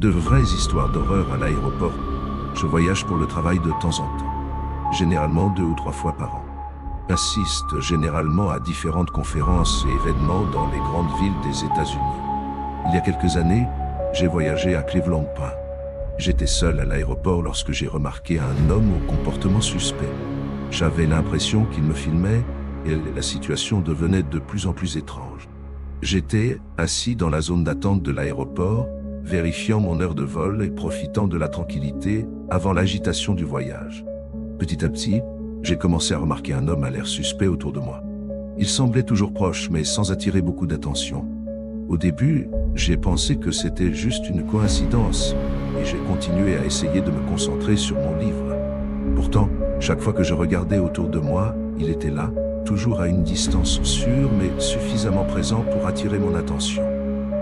De vraies histoires d'horreur à l'aéroport. Je voyage pour le travail de temps en temps, généralement 2 ou 3 fois par an. J'assiste généralement à différentes conférences et événements dans les grandes villes des États-Unis. Il y a quelques années, j'ai voyagé à Cleveland Point. J'étais seul à l'aéroport lorsque j'ai remarqué un homme au comportement suspect. J'avais l'impression qu'il me filmait et la situation devenait de plus en plus étrange. J'étais assis dans la zone d'attente de l'aéroport, vérifiant mon heure de vol et profitant de la tranquillité avant l'agitation du voyage. Petit à petit, j'ai commencé à remarquer un homme à l'air suspect autour de moi. Il semblait toujours proche, mais sans attirer beaucoup d'attention. Au début, j'ai pensé que c'était juste une coïncidence, et j'ai continué à essayer de me concentrer sur mon livre. Pourtant, chaque fois que je regardais autour de moi, il était là, toujours à une distance sûre, mais suffisamment présent pour attirer mon attention.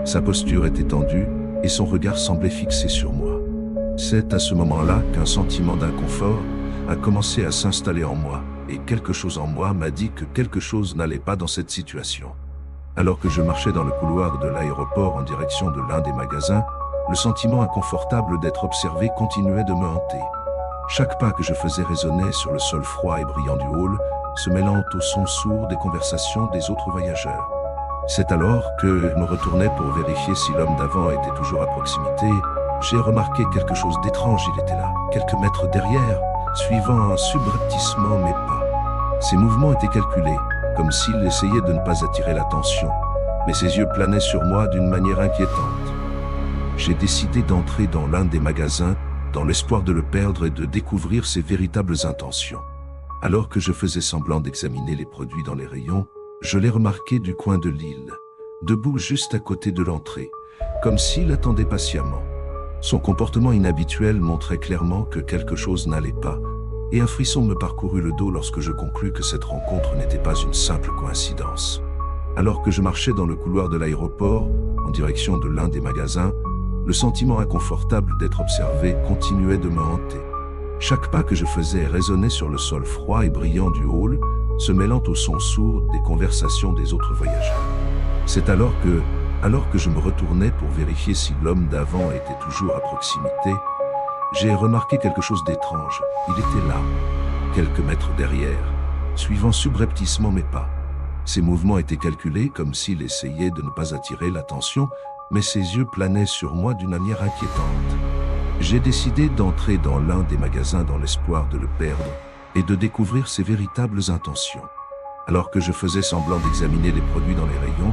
Sa posture était tendue, et son regard semblait fixé sur moi. C'est à ce moment-là qu'un sentiment d'inconfort a commencé à s'installer en moi, et quelque chose en moi m'a dit que quelque chose n'allait pas dans cette situation. Alors que je marchais dans le couloir de l'aéroport en direction de l'un des magasins, le sentiment inconfortable d'être observé continuait de me hanter. Chaque pas que je faisais résonnait sur le sol froid et brillant du hall, se mêlant au son sourd des conversations des autres voyageurs. C'est alors que je me retournais pour vérifier si l'homme d'avant était toujours à proximité. J'ai remarqué quelque chose d'étrange, il était là, quelques mètres derrière, suivant un subrepticement mes pas. Ses mouvements étaient calculés, comme s'il essayait de ne pas attirer l'attention, mais ses yeux planaient sur moi d'une manière inquiétante. J'ai décidé d'entrer dans l'un des magasins, dans l'espoir de le perdre et de découvrir ses véritables intentions. Alors que je faisais semblant d'examiner les produits dans les rayons, je l'ai remarqué du coin de l'île, debout juste à côté de l'entrée, comme s'il attendait patiemment. Son comportement inhabituel montrait clairement que quelque chose n'allait pas, et un frisson me parcourut le dos lorsque je conclus que cette rencontre n'était pas une simple coïncidence. Alors que je marchais dans le couloir de l'aéroport, en direction de l'un des magasins, le sentiment inconfortable d'être observé continuait de me hanter. Chaque pas que je faisais résonnait sur le sol froid et brillant du hall, se mêlant au son sourd des conversations des autres voyageurs. C'est alors que je me retournais pour vérifier si l'homme d'avant était toujours à proximité, j'ai remarqué quelque chose d'étrange. Il était là, quelques mètres derrière, suivant subrepticement mes pas. Ses mouvements étaient calculés comme s'il essayait de ne pas attirer l'attention, mais ses yeux planaient sur moi d'une manière inquiétante. J'ai décidé d'entrer dans l'un des magasins dans l'espoir de le perdre et de découvrir ses véritables intentions. Alors que je faisais semblant d'examiner les produits dans les rayons,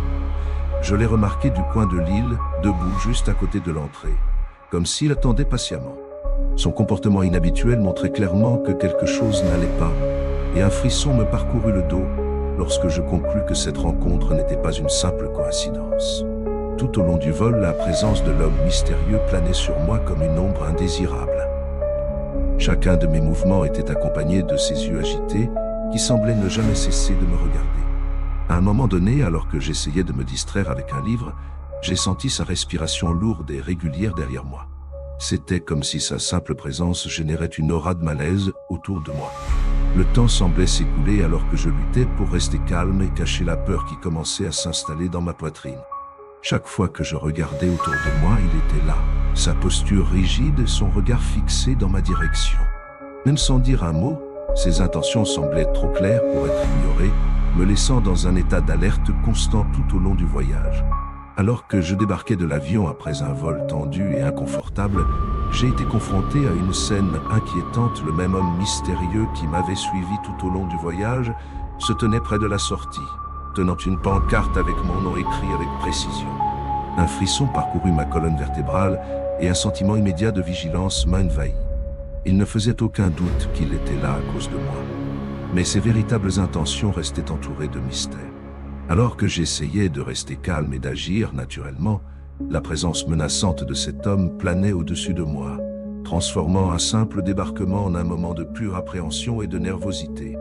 je l'ai remarqué du coin de l'île, debout juste à côté de l'entrée, comme s'il attendait patiemment. Son comportement inhabituel montrait clairement que quelque chose n'allait pas, et un frisson me parcourut le dos lorsque je conclus que cette rencontre n'était pas une simple coïncidence. Tout au long du vol, la présence de l'homme mystérieux planait sur moi comme une ombre indésirable. Chacun de mes mouvements était accompagné de ses yeux agités qui semblaient ne jamais cesser de me regarder. À un moment donné, alors que j'essayais de me distraire avec un livre, j'ai senti sa respiration lourde et régulière derrière moi. C'était comme si sa simple présence générait une aura de malaise autour de moi. Le temps semblait s'écouler alors que je luttais pour rester calme et cacher la peur qui commençait à s'installer dans ma poitrine. Chaque fois que je regardais autour de moi, il était là, sa posture rigide et son regard fixé dans ma direction. Même sans dire un mot, ses intentions semblaient trop claires pour être ignorées, me laissant dans un état d'alerte constant tout au long du voyage. Alors que je débarquais de l'avion après un vol tendu et inconfortable, j'ai été confronté à une scène inquiétante. Le même homme mystérieux qui m'avait suivi tout au long du voyage se tenait près de la sortie, tenant une pancarte avec mon nom écrit avec précision. Un frisson parcourut ma colonne vertébrale et un sentiment immédiat de vigilance m'envahit. Il ne faisait aucun doute qu'il était là à cause de moi, mais ses véritables intentions restaient entourées de mystère. Alors que j'essayais de rester calme et d'agir naturellement, la présence menaçante de cet homme planait au-dessus de moi, transformant un simple débarquement en un moment de pure appréhension et de nervosité.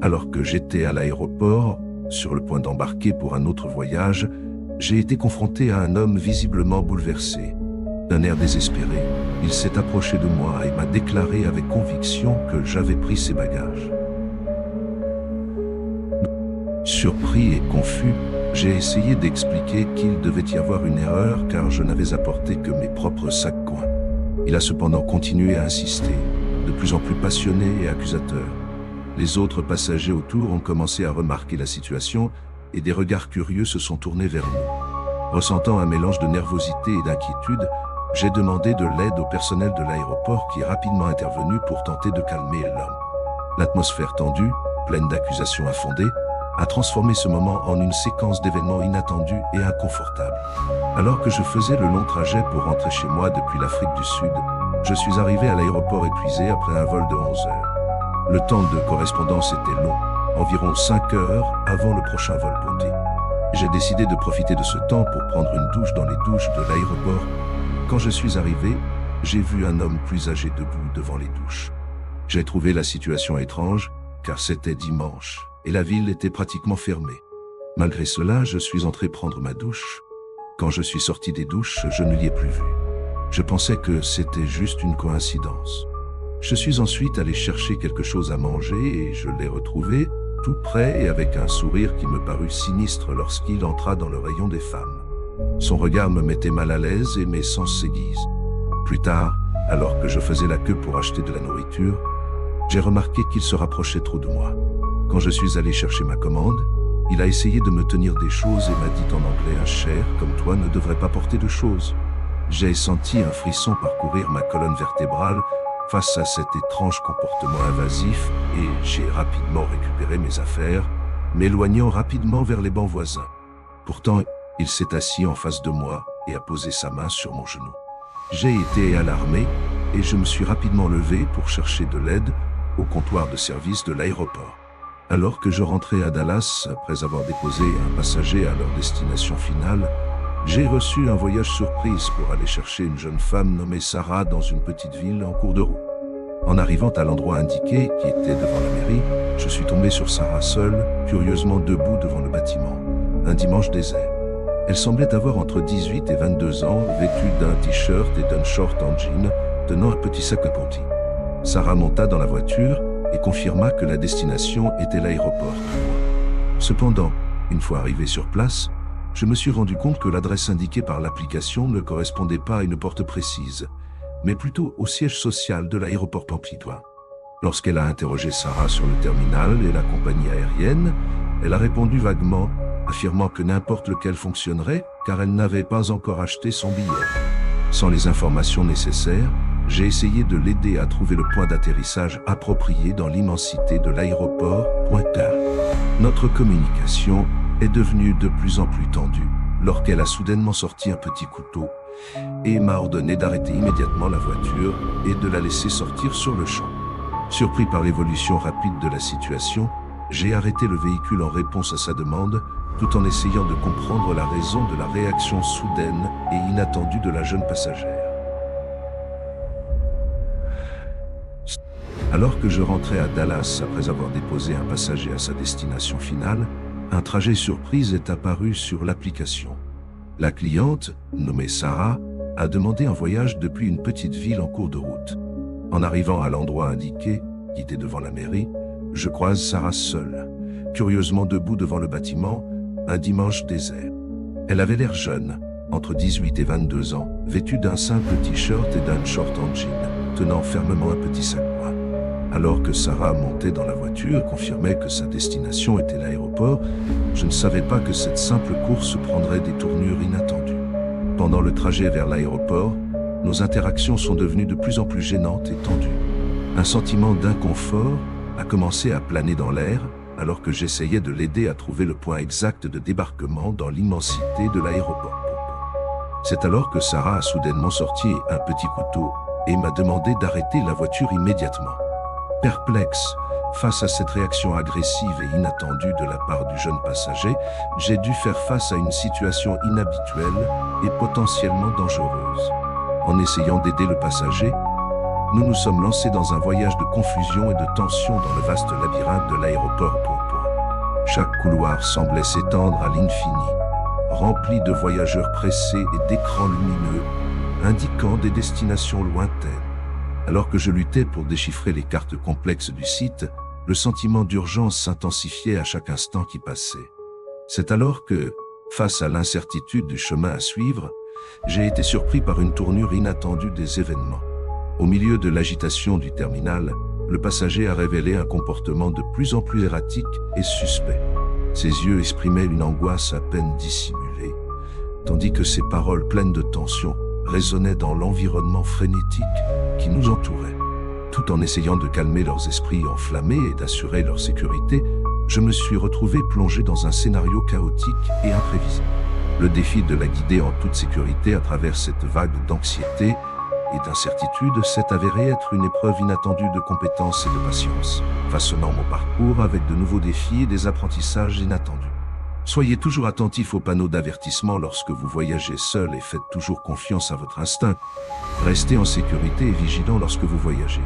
Alors que j'étais à l'aéroport, sur le point d'embarquer pour un autre voyage, j'ai été confronté à un homme visiblement bouleversé. D'un air désespéré, il s'est approché de moi et m'a déclaré avec conviction que j'avais pris ses bagages. Surpris et confus, J'ai essayé d'expliquer qu'il devait y avoir une erreur car je n'avais apporté que mes propres sacs coins. Il a cependant continué à insister, de plus en plus passionné et accusateur. Les autres passagers autour ont commencé à remarquer la situation et des regards curieux se sont tournés vers nous. Ressentant un mélange de nervosité et d'inquiétude, j'ai demandé de l'aide au personnel de l'aéroport qui est rapidement intervenu pour tenter de calmer l'homme. L'atmosphère tendue, pleine d'accusations infondées, a transformé ce moment en une séquence d'événements inattendus et inconfortables. Alors que je faisais le long trajet pour rentrer chez moi depuis l'Afrique du Sud, je suis arrivé à l'aéroport épuisé après un vol de 11 heures. Le temps de correspondance était long, environ 5 heures avant le prochain vol bondé. J'ai décidé de profiter de ce temps pour prendre une douche dans les douches de l'aéroport. Quand je suis arrivé, j'ai vu un homme plus âgé debout devant les douches. J'ai trouvé la situation étrange, car c'était dimanche, et la ville était pratiquement fermée. Malgré cela, je suis entré prendre ma douche. Quand je suis sorti des douches, je ne l'y ai plus vu. Je pensais que c'était juste une coïncidence. Je suis ensuite allé chercher quelque chose à manger et je l'ai retrouvé, tout près et avec un sourire qui me parut sinistre lorsqu'il entra dans le rayon des femmes. Son regard me mettait mal à l'aise et mes sens s'aiguisent. Plus tard, alors que je faisais la queue pour acheter de la nourriture, j'ai remarqué qu'il se rapprochait trop de moi. Quand je suis allé chercher ma commande, il a essayé de me tenir des choses et m'a dit en anglais « Un cher comme toi ne devrait pas porter de choses ». J'ai senti un frisson parcourir ma colonne vertébrale face à cet étrange comportement invasif et j'ai rapidement récupéré mes affaires, m'éloignant rapidement vers les bancs voisins. Pourtant, il s'est assis en face de moi et a posé sa main sur mon genou. J'ai été alarmé et je me suis rapidement levé pour chercher de l'aide au comptoir de service de l'aéroport. Alors que je rentrais à Dallas, après avoir déposé un passager à leur destination finale, j'ai reçu un voyage surprise pour aller chercher une jeune femme nommée Sarah dans une petite ville en cours de route. En arrivant à l'endroit indiqué, qui était devant la mairie, je suis tombé sur Sarah seule, curieusement debout devant le bâtiment, un dimanche désert. Elle semblait avoir entre 18 et 22 ans, vêtue d'un t-shirt et d'un short en jean, tenant un petit sac à ponty. Sarah monta dans la voiture et confirma que la destination était l'aéroport. Cependant, une fois arrivé sur place, je me suis rendu compte que l'adresse indiquée par l'application ne correspondait pas à une porte précise, mais plutôt au siège social de l'aéroport Pampelune. Lorsqu'elle a interrogé Sarah sur le terminal et la compagnie aérienne, elle a répondu vaguement, affirmant que n'importe lequel fonctionnerait car elle n'avait pas encore acheté son billet. Sans les informations nécessaires, j'ai essayé de l'aider à trouver le point d'atterrissage approprié dans l'immensité de l'aéroport. Notre communication est devenue de plus en plus tendue lorsqu'elle a soudainement sorti un petit couteau et m'a ordonné d'arrêter immédiatement la voiture et de la laisser sortir sur le champ. Surpris par l'évolution rapide de la situation, j'ai arrêté le véhicule en réponse à sa demande, tout en essayant de comprendre la raison de la réaction soudaine et inattendue de la jeune passagère. Alors que je rentrais à Dallas après avoir déposé un passager à sa destination finale, un trajet surprise est apparu sur l'application. La cliente, nommée Sarah, a demandé un voyage depuis une petite ville en cours de route. En arrivant à l'endroit indiqué, qui était devant la mairie, je croise Sarah seule, curieusement debout devant le bâtiment, un dimanche désert. Elle avait l'air jeune, entre 18 et 22 ans, vêtue d'un simple t-shirt et d'un short en jean, tenant fermement un petit sac noir. Alors que Sarah montait dans la voiture, confirmait que sa destination était l'aéroport, je ne savais pas que cette simple course prendrait des tournures inattendues. Pendant le trajet vers l'aéroport, nos interactions sont devenues de plus en plus gênantes et tendues. Un sentiment d'inconfort a commencé à planer dans l'air, alors que j'essayais de l'aider à trouver le point exact de débarquement dans l'immensité de l'aéroport. C'est alors que Sarah a soudainement sorti un petit couteau et m'a demandé d'arrêter la voiture immédiatement. Perplexe, face à cette réaction agressive et inattendue de la part du jeune passager, j'ai dû faire face à une situation inhabituelle et potentiellement dangereuse. En essayant d'aider le passager, nous nous sommes lancés dans un voyage de confusion et de tension dans le vaste labyrinthe de l'aéroport Pompon. Chaque couloir semblait s'étendre à l'infini, rempli de voyageurs pressés et d'écrans lumineux, indiquant des destinations lointaines. Alors que je luttais pour déchiffrer les cartes complexes du site, le sentiment d'urgence s'intensifiait à chaque instant qui passait. C'est alors que, Face à l'incertitude du chemin à suivre, j'ai été surpris par une tournure inattendue des événements. Au milieu de l'agitation du terminal, le passager a révélé un comportement de plus en plus erratique et suspect. Ses yeux exprimaient une angoisse à peine dissimulée, tandis que ses paroles pleines de tension résonnaient dans l'environnement frénétique qui nous entourait. Tout en essayant de calmer leurs esprits enflammés et d'assurer leur sécurité, je me suis retrouvé plongé dans un scénario chaotique et imprévisible. Le défi de la guider en toute sécurité à travers cette vague d'anxiété et d'incertitude s'est avéré être une épreuve inattendue de compétence et de patience, façonnant mon parcours avec de nouveaux défis et des apprentissages inattendus. Soyez toujours attentifs aux panneaux d'avertissement lorsque vous voyagez seul et faites toujours confiance à votre instinct. Restez en sécurité et vigilant lorsque vous voyagez.